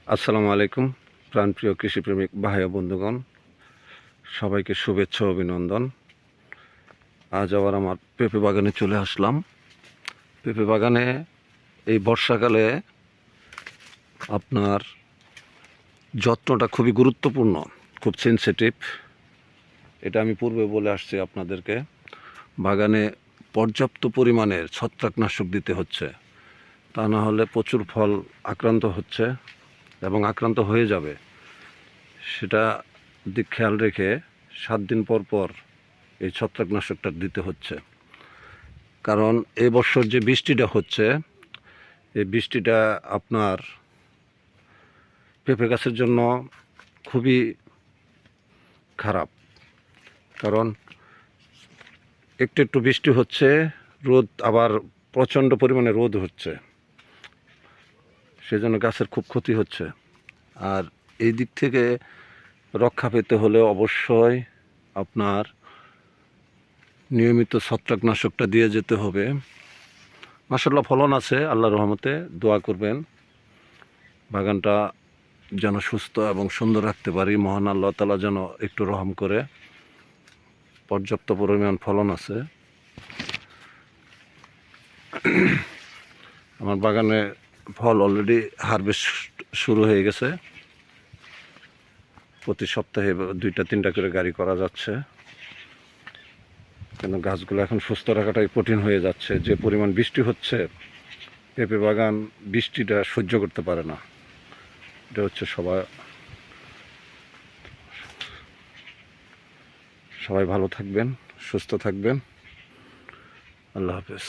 আসসালামু আলাইকুম প্রাণপ্রিয় কৃষিপ্রেমিক ভাই ও বন্ধুগণ, সবাইকে শুভেচ্ছা ও অভিনন্দন। আজ আবার আমার পেঁপে বাগানে চলে আসলাম। পেঁপে বাগানে এই বর্ষাকালে আপনার যত্নটা খুবই গুরুত্বপূর্ণ, খুব সেনসিটিভ। এটা আমি পূর্বে বলে আসছি আপনাদেরকে। বাগানে পর্যাপ্ত পরিমাণের ছত্রাকনাশক দিতে হচ্ছে, তা না হলে প্রচুর ফল আক্রান্ত হচ্ছে এবং আক্রান্ত হয়ে যাবে। সেটা দিক খেয়াল রেখে 7 দিন পর পর এই ছত্রাকনাশকটা দিতে হচ্ছে। কারণ এই বছর যে বৃষ্টিটা হচ্ছে, এই বৃষ্টিটা আপনার পেঁপে গাছের জন্য খুবই খারাপ। কারণ একটু একটু বৃষ্টি হচ্ছে, রোদ আবার প্রচণ্ড পরিমাণে রোদ হচ্ছে, সেজন্য গাছের খুব ক্ষতি হচ্ছে। আর এই দিক থেকে রক্ষা পেতে হলে অবশ্যই আপনার নিয়মিত ছত্রাকনাশকটা দিয়ে যেতে হবে। মাশাআল্লাহ ফলন আছে, আল্লাহর রহমতে। দোয়া করবেন বাগানটা যেন সুস্থ এবং সুন্দর রাখতে পারি। মহান আল্লাহ তাআলা যেন একটু রহম করে। পর্যাপ্ত পরিমাণ ফলন আছে। আমার বাগানে ফল অলরেডি হারভেস্ট শুরু হয়ে গেছে। প্রতি সপ্তাহে 2-3টা করে গাড়ি করা যাচ্ছে, কেন গাছগুলো এখন সুস্থ রাখাটাই কঠিন হয়ে যাচ্ছে। যে পরিমাণ বৃষ্টি হচ্ছে, পেঁপে বাগান বৃষ্টিটা সহ্য করতে পারে না। এটা হচ্ছে সবাই ভালো থাকবেন, সুস্থ থাকবেন। আল্লাহ হাফেজ।